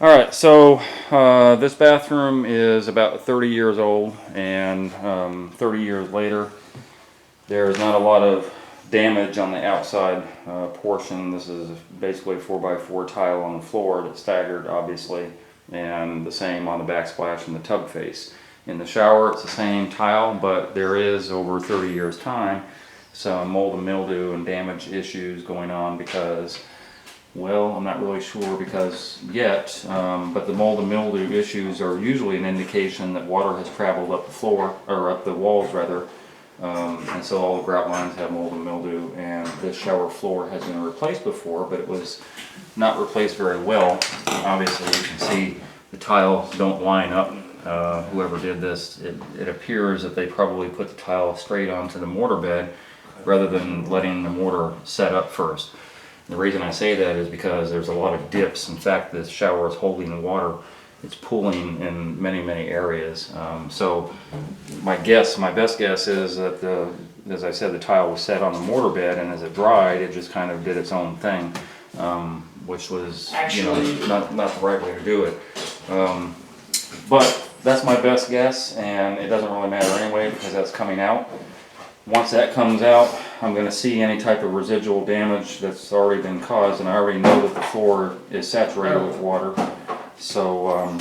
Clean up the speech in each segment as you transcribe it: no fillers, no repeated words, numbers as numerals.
Alright, so this bathroom is about 30 years old, and 30 years later, there's not a lot of damage on the outside portion. This is basically a 4x4 tile on the floor that's staggered, obviously, and the same on the backsplash and the tub face. In the shower, it's the same tile, but there is, over 30 years' time, some mold and mildew and damage issues going on because, well, I'm not really sure because yet, but the mold and mildew issues are usually an indication that water has traveled up the floor, or up the walls rather, and so all the grout lines have mold and mildew, and this shower floor has been replaced before, but it was not replaced very well. Obviously you can see the tiles don't line up. Whoever did this, it appears that they probably put the tile straight onto the mortar bed rather than letting the mortar set up first. The reason I say that is because there's a lot of dips. In fact, this shower is holding the water. It's pooling in many areas. So my best guess is that as I said, the tile was set on the mortar bed, and as it dried, it just kind of did its own thing, which was, not the right way to do it. But that's my best guess, and it doesn't really matter anyway because that's coming out. Once that comes out, I'm going to see any type of residual damage that's already been caused, and I already know that the floor is saturated with water, so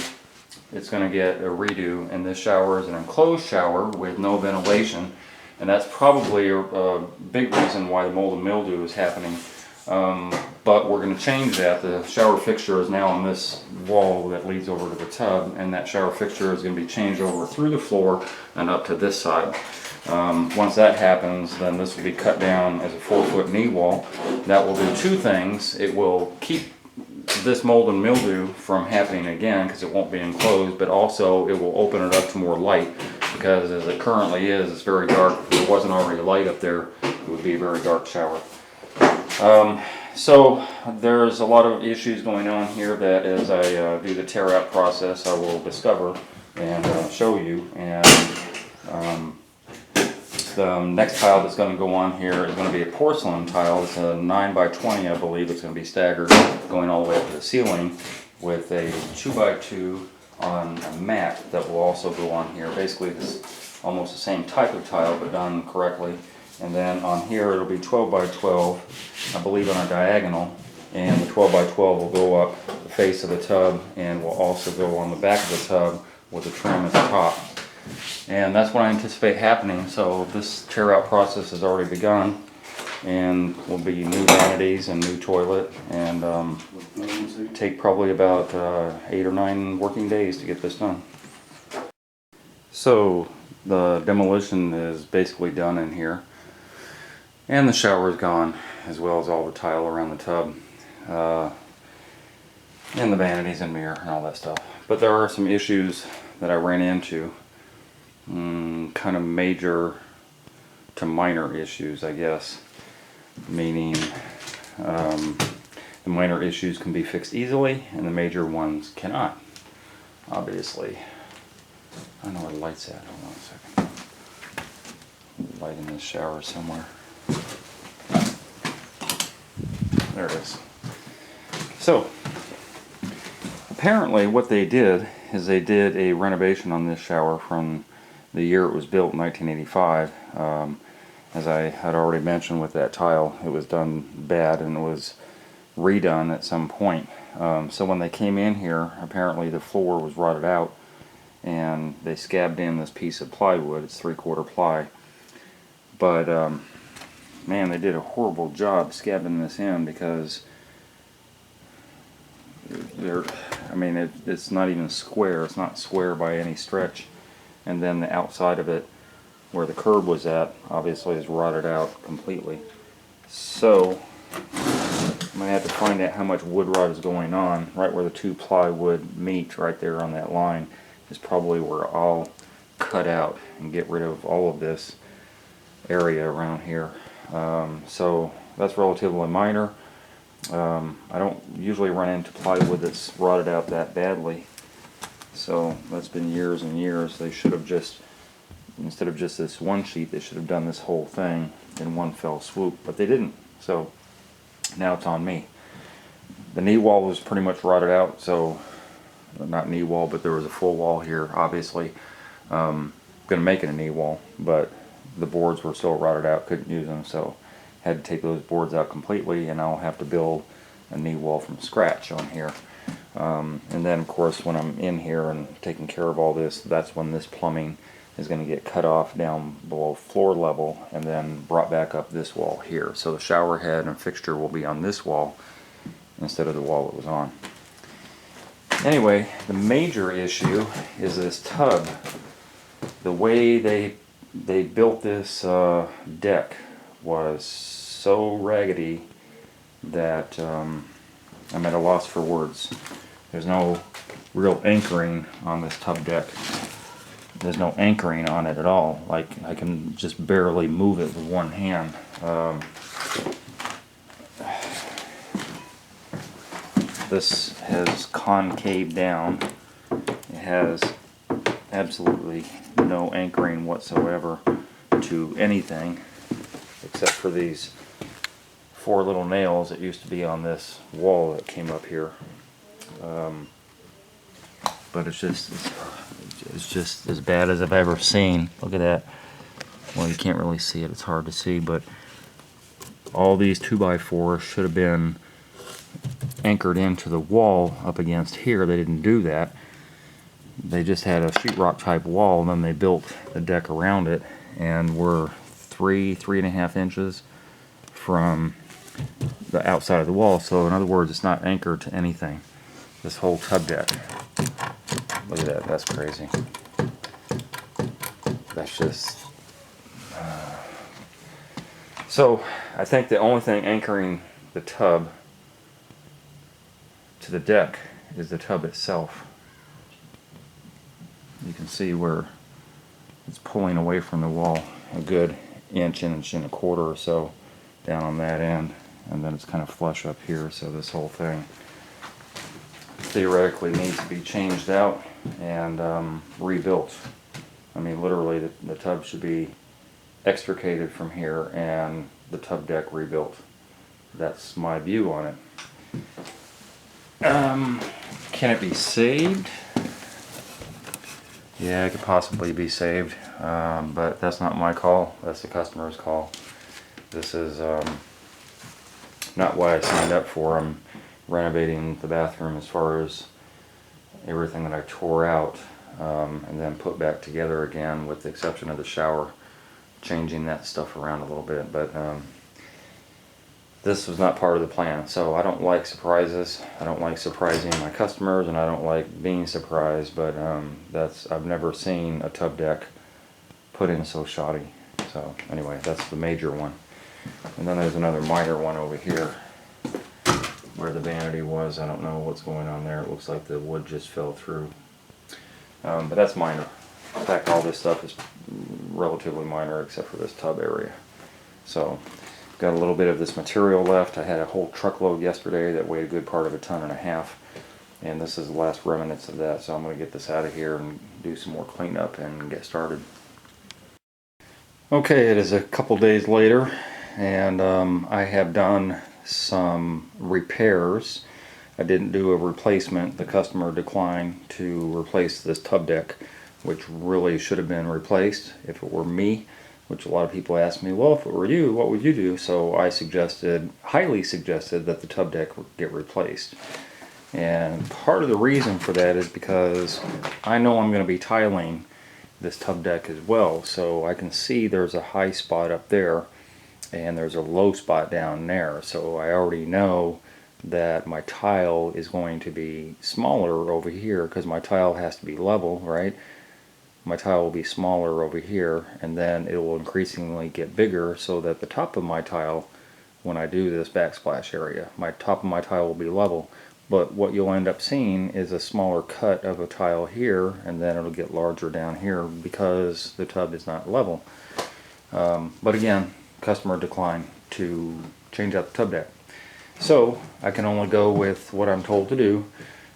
it's going to get a redo. And this shower is an enclosed shower with no ventilation, and that's probably a big reason why the mold and mildew is happening. But we're going to change that. The shower fixture is now on this wall that leads over to the tub, and that shower fixture is going to be changed over through the floor and up to this side. Once that happens, then this will be cut down as a 4-foot knee wall. That will do two things. It will keep this mold and mildew from happening again because it won't be enclosed, but also it will open it up to more light, because as it currently is, it's very dark. If there wasn't already light up there, it would be a very dark shower. So there's a lot of issues going on here that as I do the tear out process, I will discover and show you. And the next tile that's going to go on here is going to be a porcelain tile. It's a 9x20, I believe. It's going to be staggered going all the way up to the ceiling with a 2x2 on a mat that will also go on here. Basically it's almost the same type of tile but done correctly. And then on here it'll be 12x12, I believe, on a diagonal, and the 12x12 will go up the face of the tub and will also go on the back of the tub with a trim at the top. And that's what I anticipate happening. So this tear out process has already begun, and will be new vanities and new toilet, and take probably about 8 or 9 working days to get this done. So the demolition is basically done in here, and the shower is gone, as well as all the tile around the tub, and the vanities and mirror and all that stuff. But there are some issues that I ran into, kind of major to minor issues, I guess. Meaning the minor issues can be fixed easily and the major ones cannot, obviously. I don't know where the light's at. Hold on a second. Light in this shower somewhere. There it is. So apparently what they did is they did a renovation on this shower from the year it was built, 1985. As I had already mentioned with that tile, it was done bad and it was redone at some point. So when they came in here, apparently the floor was rotted out, and they scabbed in this piece of plywood. It's 3/4 ply. But man, they did a horrible job scabbing this in, because it's not even square. It's not square by any stretch. And then the outside of it, where the curb was at, obviously is rotted out completely. So I'm going to have to find out how much wood rot is going on. Right where the 2 plywood meet, right there on that line, is probably where I'll cut out and get rid of all of this area around here. So that's relatively minor. I don't usually run into plywood that's rotted out that badly. So that's been years and years. They should have just, instead of just this one sheet, they should have done this whole thing in one fell swoop, but they didn't. So now it's on me. The knee wall was pretty much rotted out, so not knee wall, but there was a full wall here, obviously. Gonna make it a knee wall, but the boards were still rotted out, couldn't use them, so had to take those boards out completely, and I'll have to build a knee wall from scratch on here. And then of course when I'm in here and taking care of all this, that's when this plumbing is going to get cut off down below floor level and then brought back up this wall here. So the shower head and fixture will be on this wall instead of the wall it was on. Anyway, the major issue is this tub. The way they built this deck was so raggedy that I'm at a loss for words. There's no real anchoring on this tub deck. There's no anchoring on it at all. Like, I can just barely move it with one hand. This has concaved down. It has absolutely no anchoring whatsoever to anything except for these 4 little nails that used to be on this wall that came up here. But it's just as bad as I've ever seen. Look at that. Well, you can't really see it, it's hard to see, but all these 2x4s should have been anchored into the wall up against here. They didn't do that. They just had a sheetrock type wall, and then they built the deck around it, and we're 3.5 inches from the outside of the wall. So in other words, it's not anchored to anything, this whole tub deck. Look at that, that's crazy. That's just so I think the only thing anchoring the tub to the deck is the tub itself. You can see where it's pulling away from the wall a good inch and a quarter or so down on that end, and then it's kind of flush up here. So this whole thing theoretically needs to be changed out and rebuilt. I mean, literally the tub should be extricated from here and the tub deck rebuilt. That's my view on it. Can it be saved? Yeah, it could possibly be saved, but that's not my call. That's the customer's call. This is not what I signed up for. I'm renovating the bathroom as far as everything that I tore out and then put back together again, with the exception of the shower, changing that stuff around a little bit. But this was not part of the plan. So I don't like surprises. I don't like surprising my customers, and I don't like being surprised, but I've never seen a tub deck put in so shoddy. So anyway, that's the major one. And then there's another minor one over here where the vanity was. I don't know what's going on there. It looks like the wood just fell through. But that's minor. In fact, all this stuff is relatively minor except for this tub area. So got a little bit of this material left. I had a whole truckload yesterday that weighed a good part of 1.5 tons, and this is the last remnants of that. So I'm going to get this out of here and do some more cleanup and get started. Okay, it is a couple days later, and I have done some repairs. I didn't do a replacement. The customer declined to replace this tub deck, which really should have been replaced if it were me, which a lot of people ask me, well, if it were you, what would you do? So I highly suggested that the tub deck get replaced. And part of the reason for that is because I know I'm going to be tiling this tub deck as well. So I can see there's a high spot up there and there's a low spot down there. So I already know that my tile is going to be smaller over here because my tile has to be level, right? My tile will be smaller over here, and then it will increasingly get bigger so that the top of my tile, when I do this backsplash area, my top of my tile will be level. But what you'll end up seeing is a smaller cut of a tile here, and then it'll get larger down here because the tub is not level. But again, customer declined to change out the tub deck. So I can only go with what I'm told to do.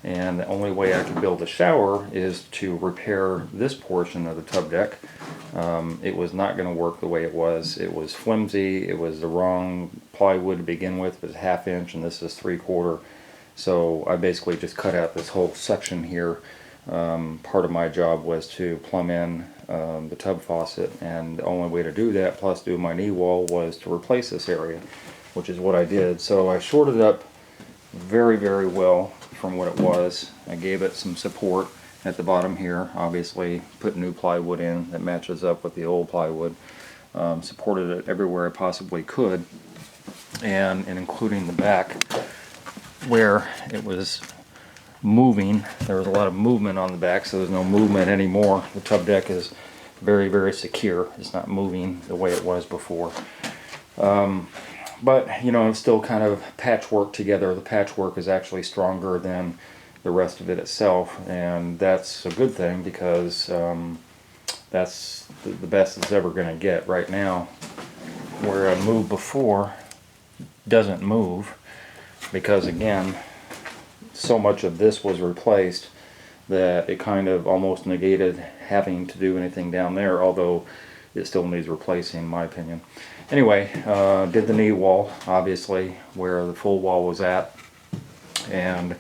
And the only way I can build a shower is to repair this portion of the tub deck. It was not going to work the way it was. It was flimsy. It was the wrong plywood to begin with. It was 1/2 inch, and this is 3/4. So I basically just cut out this whole section here. Part of my job was to plumb in the tub faucet, and the only way to do that, plus do my knee wall, was to replace this area, which is what I did. So I shored it up very, very well from what it was. I gave it some support at the bottom here, obviously put new plywood in that matches up with the old plywood. Supported it everywhere I possibly could, and including the back where it was moving. There was a lot of movement on the back, so there's no movement anymore. The tub deck is very, very secure. It's not moving the way it was before. But, you know, it's still kind of patchwork together. The patchwork is actually stronger than the rest of it itself, and that's a good thing, because that's the best it's ever going to get. Right now, where I moved before doesn't move, because again, so much of this was replaced that it kind of almost negated having to do anything down there, although it still needs replacing in my opinion. Anyway, did the knee wall, obviously, where the full wall was at, and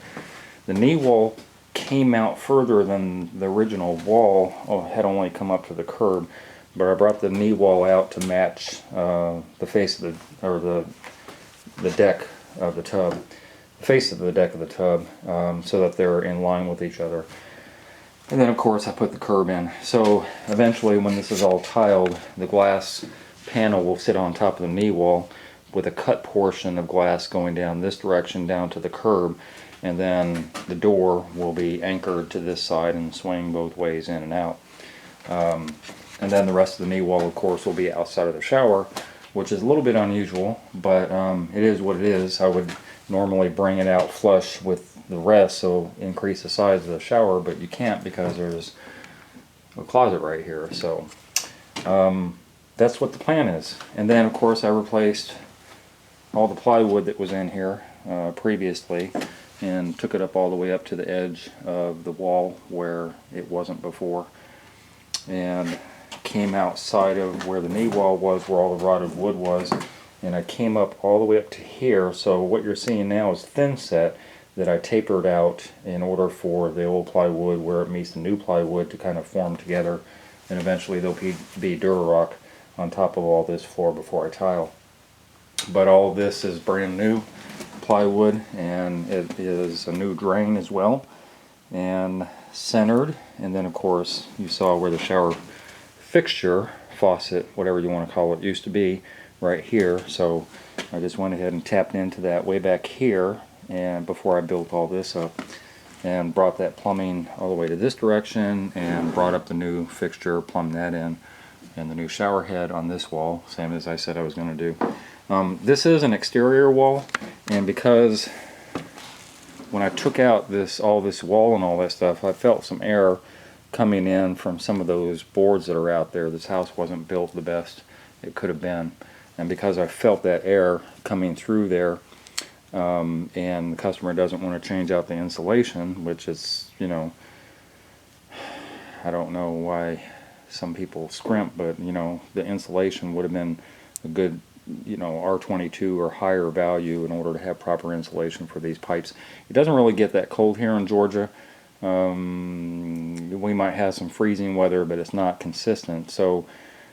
the knee wall came out further than the original wall. Had only come up to the curb, but I brought the knee wall out to match the face of the deck of the tub, the face of the deck of the tub, so that they're in line with each other. And then of course I put the curb in. So eventually, when this is all tiled, the glass panel will sit on top of the knee wall with a cut portion of glass going down this direction down to the curb, and then the door will be anchored to this side and swing both ways in and out. And then the rest of the knee wall, of course, will be outside of the shower, which is a little bit unusual, but it is what it is. I would normally bring it out flush with the rest, so increase the size of the shower, but you can't because there's a closet right here. So that's what the plan is. And then of course I replaced all the plywood that was in here previously, and took it up all the way up to the edge of the wall where it wasn't before, and came outside of where the knee wall was, where all the rotted wood was, and I came up all the way up to here. So what you're seeing now is thin set that I tapered out in order for the old plywood where it meets the new plywood to kind of form together, and eventually there'll be Durarock on top of all this floor before I tile. But all of this is brand new plywood, and it is a new drain as well, and centered. And then of course you saw where the shower fixture, faucet, whatever you want to call it, used to be right here. So I just went ahead and tapped into that way back here, and before I built all this up, and brought that plumbing all the way to this direction, and brought up the new fixture, plumbed that in, and the new shower head on this wall, same as I said I was going to do. This is an exterior wall, and because when I took out all this wall and all that stuff, I felt some air coming in from some of those boards that are out there. This house wasn't built the best it could have been, and because I felt that air coming through there, and the customer doesn't want to change out the insulation, which is, you know, I don't know why some people scrimp, but you know, the insulation would have been a good, you know, R22 or higher value in order to have proper insulation for these pipes. It doesn't really get that cold here in Georgia. We might have some freezing weather, but it's not consistent, so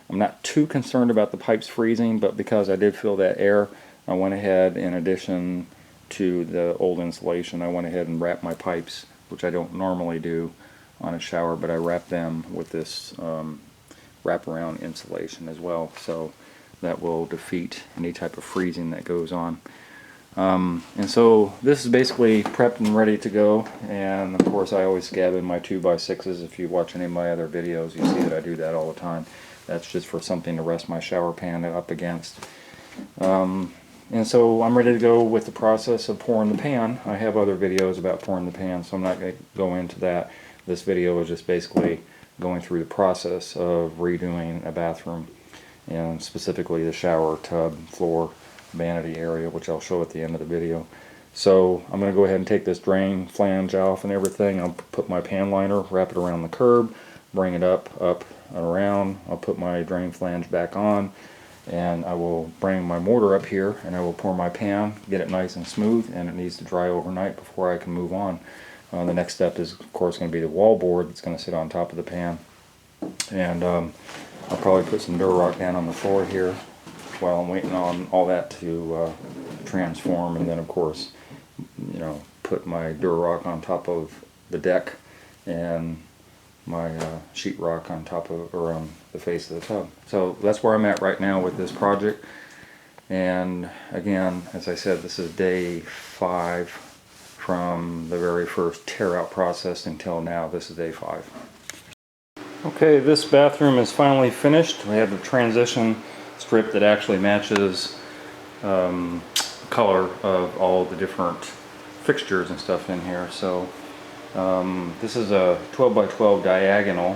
I'm not too concerned about the pipes freezing. But because I did feel that air, I went ahead, in addition to the old insulation, I went ahead and wrapped my pipes, which I don't normally do on a shower, but I wrapped them with this wraparound insulation as well, so that will defeat any type of freezing that goes on. And so this is basically prepped and ready to go, and of course I always scab in my 2x6s. If you watch any of my other videos, you see that I do that all the time. That's just for something to rest my shower pan up against. And so I'm ready to go with the process of pouring the pan. I have other videos about pouring the pan, so I'm not going to go into that. This video is just basically going through the process of redoing a bathroom, and specifically the shower, tub, floor, vanity area, which I'll show at the end of the video. So I'm going to go ahead and take this drain flange off and everything. I'll put my pan liner, wrap it around the curb, bring it up and around. I'll put my drain flange back on, and I will bring my mortar up here and I will pour my pan, get it nice and smooth, and it needs to dry overnight before I can move on. The next step is of course going to be the wall board that's going to sit on top of the pan, and I'll probably put some Durock down on the floor here while I'm waiting on all that to transform, and then of course, you know, put my Durock on top of the deck and my sheetrock on top of, or on the face of the tub. So that's where I'm at right now with this project. And again, as I said, this is day 5 from the very first tear out process until now. This is day 5. Okay, this bathroom is finally finished. We have the transition strip that actually matches the color of all the different fixtures and stuff in here. So this is a 12 by 12 diagonal,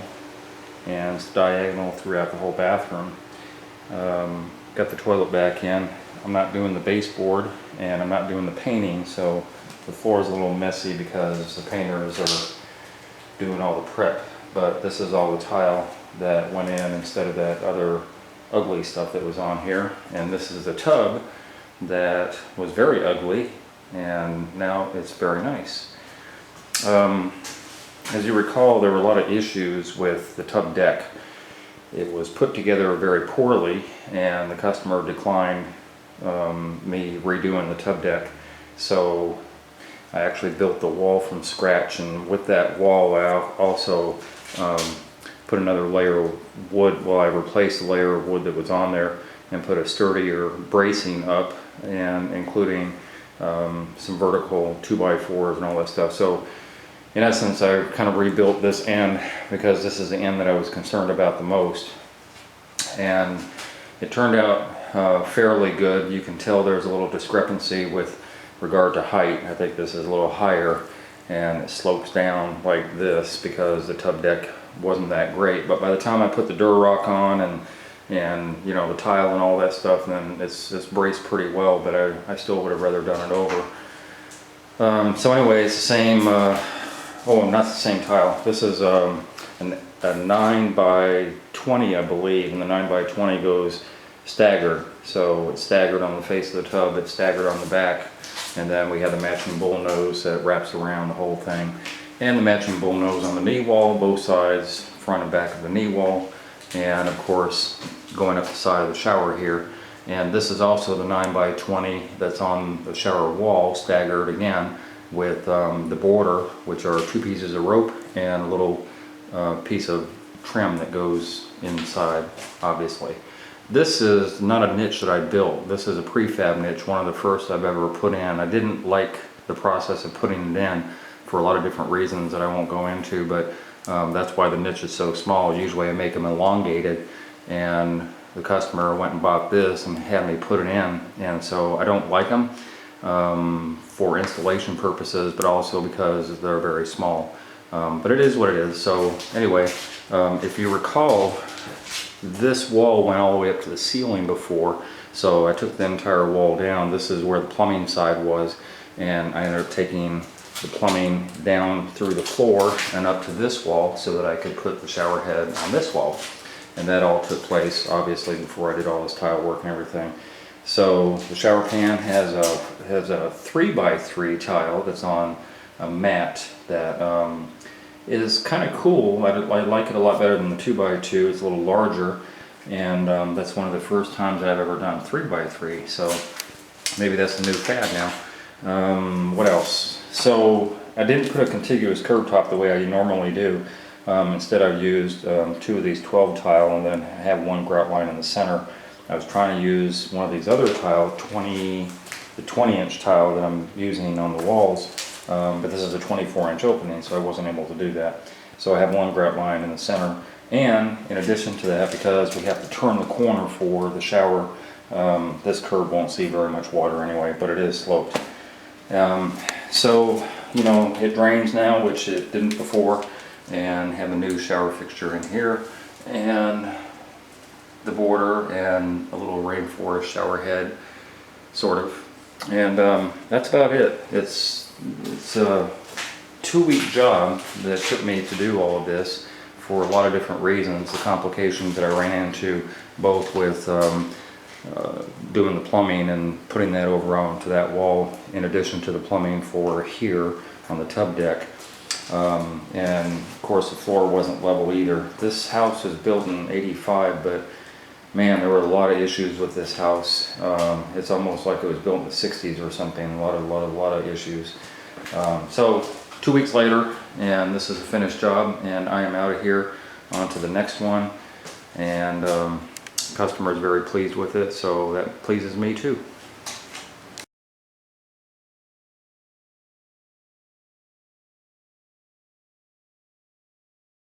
and it's diagonal throughout the whole bathroom. Got the toilet back in. I'm not doing the baseboard and I'm not doing the painting, so the floor is a little messy because the painters are doing all the prep. But this is all the tile that went in instead of that other ugly stuff that was on here. And this is the tub that was very ugly, and now it's very nice. As you recall, there were a lot of issues with the tub deck. It was put together very poorly, and the customer declined me redoing the tub deck. So I actually built the wall from scratch, and with that wall I also put another layer of wood. Well, I replaced the layer of wood that was on there and put a sturdier bracing up, and including some vertical 2x4s and all that stuff. So in essence, I kind of rebuilt this end because this is the end that I was concerned about the most, and it turned out fairly good. You can tell there's a little discrepancy with regard to height. I think this is a little higher and it slopes down like this because the tub deck wasn't that great. But by the time I put the Durock on and you know, the tile and all that stuff, then it's braced pretty well, but I still would have rather done it over. So anyway, it's the same, oh, not the same tile. This is a 9 by 20, I believe, and the 9 by 20 goes staggered. So it's staggered on the face of the tub, it's staggered on the back, and then we have the matching bull nose that wraps around the whole thing, and the matching bull nose on the knee wall, both sides, front and back of the knee wall, and of course going up the side of the shower here. And this is also the 9 by 20 that's on the shower wall, staggered again with the border, which are 2 pieces of rope and a little piece of trim that goes inside, obviously. This is not a niche that I built. This is a prefab niche, one of the first I've ever put in. I didn't like the process of putting it in for a lot of different reasons that I won't go into, but that's why the niche is so small. Usually I make them elongated, and the customer went and bought this and had me put it in, and so I don't like them for installation purposes, but also because they're very small. But it is what it is. So anyway, if you recall, this wall went all the way up to the ceiling before, so I took the entire wall down. This is where the plumbing side was, and I ended up taking the plumbing down through the floor and up to this wall so that I could put the shower head on this wall. And that all took place obviously before I did all this tile work and everything. So the shower pan has a 3 by 3 tile that's on a mat that is kind of cool. I like it a lot better than the 2 by 2. It's a little larger, and that's one of the first times I've ever done 3 by 3. So maybe that's the new fad now. What else? So I didn't put a contiguous curb top the way I normally do. Instead I've used 2 of these 12 tile and then have one grout line in the center. I was trying to use one of these other tile, the 20-inch tile that I'm using on the walls, but this is a 24-inch opening, so I wasn't able to do that. So I have one grout line in the center, and in addition to that, because we have to turn the corner for the shower, this curb won't see very much water anyway, but it is sloped. So, you know, it drains now, which it didn't before, and have a new shower fixture in here, and the border, and a little rainforest shower head, sort of. And that's about it. It's a 2-week job that took me to do all of this for a lot of different reasons. The complications that I ran into, both with doing the plumbing and putting that over onto that wall in addition to the plumbing for here on the tub deck. And of course the floor wasn't level either. This house was built in '85, but man, there were a lot of issues with this house. It's almost like it was built in the '60s or something. A lot of issues. So 2 weeks later, and this is a finished job, and I am out of here on to the next one. And customer is very pleased with it, so that pleases me too.